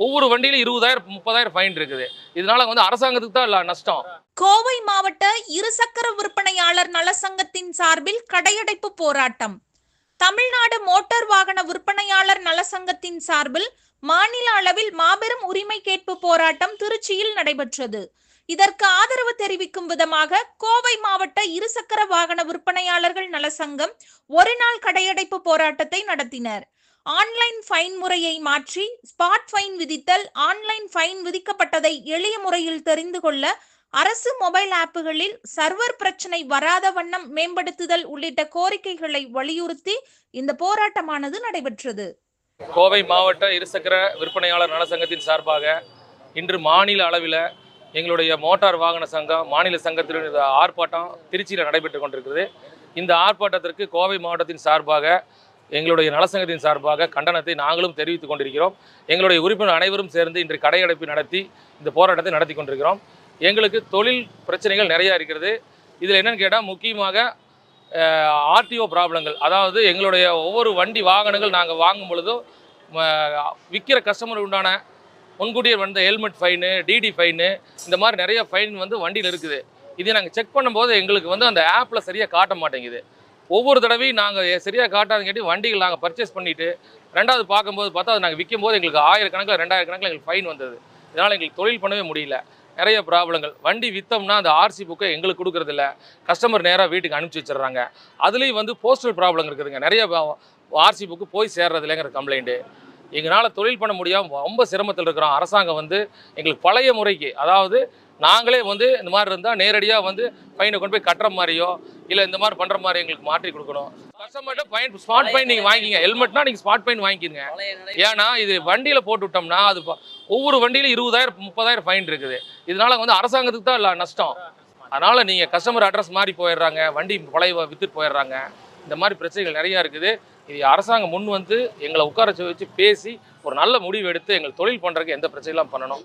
ஒவ்வொரு வண்டியில 20,000 30,000 ஃபைன் இருக்குது. இதனால வந்து அரசாங்கத்துக்கு தான் நஷ்டம். கோவை மாவட்ட இருசக்கர விற்பனையாளர் நலசங்கத்தின் சார்பில் கடையடைப்பு போராட்டம். தமிழ்நாடு மோட்டார் வாகன விற்பனையாளர் நலசங்கத்தின் சார்பில் மாநில அளவில் மாபெரும் உரிமை கேட்பு போராட்டம் திருச்சியில் நடைபெற்றது. இதற்கு ஆதரவு தெரிவிக்கும் விதமாக கோவை மாவட்ட இருசக்கர வாகன விற்பனையாளர்கள் நலசங்கம் ஒருநாள் கடையடைப்பு போராட்டத்தை நடத்தினர். ஆன்லைன் ஃபைன் முறையை மாற்றி ஸ்பாட் ஃபைன் விதித்தல், ஆன்லைன் ஃபைன் விதிக்கப்பட்டதை எளிய முறையில் தெரிந்து கொள்ள அரசு மொபைல் ஆப்புகளில் சர்வர் பிரச்சனை வராத வண்ணம் மேம்படுத்துதல் உள்ளிட்ட கோரிக்கைகளை வலியுறுத்தி இந்த போராட்டமானது நடைபெற்றது. கோவை மாவட்ட இருசக்கர விற்பனையாளர் நலசங்கத்தின் சார்பாக இன்று மாநில அளவில் எங்களுடைய மோட்டார் வாகன சங்கம் மாநில சங்கத்தின் ஆர்ப்பாட்டம் திருச்சியில் நடைபெற்று கொண்டிருக்கிறது. இந்த ஆர்ப்பாட்டத்திற்கு கோவை மாவட்டத்தின் சார்பாக எங்களுடைய நலசங்கத்தின் சார்பாக கண்டனத்தை நாங்களும் தெரிவித்துக் கொண்டிருக்கிறோம். எங்களுடைய உறுப்பினர் அனைவரும் சேர்ந்து இன்று கடையடைப்பு நடத்தி இந்த போராட்டத்தை நடத்தி கொண்டிருக்கிறோம். எங்களுக்கு தொழில் பிரச்சனைகள் நிறையா இருக்கிறது. இதில் என்னென்னு கேட்டால் முக்கியமாக ஆர்டிஓ ப்ராப்ளங்கள், அதாவது எங்களுடைய ஒவ்வொரு வண்டி வாகனங்கள் நாங்கள் வாங்கும் பொழுதும் விற்கிற கஸ்டமருக்கு உண்டான முன்கூட்டியே வந்த ஹெல்மெட் ஃபைனு, டிடி ஃபைனு, இந்த மாதிரி நிறைய ஃபைன் வந்து வண்டியில் இருக்குது. இதை நாங்கள் செக் பண்ணும்போது எங்களுக்கு வந்து அந்த ஆப்பில் சரியாக காட்ட மாட்டேங்குது. ஒவ்வொரு தடவையும் நாங்கள் சரியாக காட்டாதுங்காட்டி வண்டிகள் நாங்கள் பர்ச்சேஸ் பண்ணிவிட்டு ரெண்டாவது பார்க்கும்போது பார்த்தா அது நாங்கள் விற்கும்போது எங்களுக்கு 1000 கணக்கில் 2000 கணக்கில் எங்களுக்கு ஃபைன் வந்தது. இதனால் எங்களுக்கு தொழில் பண்ணவே முடியல. நிறைய ப்ராப்ளங்கள். வண்டி விற்றோம்னா அந்த ஆர்சி புக்கை எங்களுக்கு கொடுக்குறதில்ல, கஸ்டமர் நேராக வீட்டுக்கு அனுப்பிச்சி வச்சிடுறாங்க. அதுலேயும் வந்து போஸ்டல் ப்ராப்ளம் இருக்குதுங்க. நிறைய ஆர்சி புக்கு போய் சேர்றது இல்லைங்கிற கம்ப்ளைண்ட்டு. எங்களால் தொழில் பண்ண முடியாமல் ரொம்ப சிரமத்தில் இருக்கிறோம். அரசாங்கம் வந்து எங்களுக்கு பழைய முறைக்கு, அதாவது நாங்களே வந்து இந்த மாதிரி இருந்தால் நேரடியாக வந்து ஃபைனை கொண்டு போய் கட்டுற மாதிரியோ இல்லை இந்த மாதிரி பண்ணுற மாதிரி எங்களுக்கு மாற்றி கொடுக்கணும். கஸ்டமர்கிட்ட ஃபைன் ஸ்பாட் ஃபைன் நீங்கள் வாங்கிக்கிங்க. ஹெல்மெட்னா நீங்கள் ஸ்பாட் ஃபைன் வாங்கிக்கிங்க. ஏன்னா இது வண்டியில் போட்டு விட்டோம்னா அது ஒவ்வொரு வண்டியிலும் 20,000 30,000 ஃபைன் இருக்குது. இதனால வந்து அரசாங்கத்துக்கு தான் நஷ்டம். அதனால் நீங்கள் கஸ்டமர் அட்ரஸ் மாறி போயிடுறாங்க, வண்டி பழைய விற்றுட்டு போயிடுறாங்க. இந்த மாதிரி பிரச்சனைகள் நிறையா இருக்குது. இது அரசாங்கம் முன் வந்து எங்களை உட்கார வச்சு பேசி ஒரு நல்ல முடிவு எடுத்து எங்கள் தொழில் பண்ணுறதுக்கு எந்த பிரச்சனைலாம் பண்ணணும்.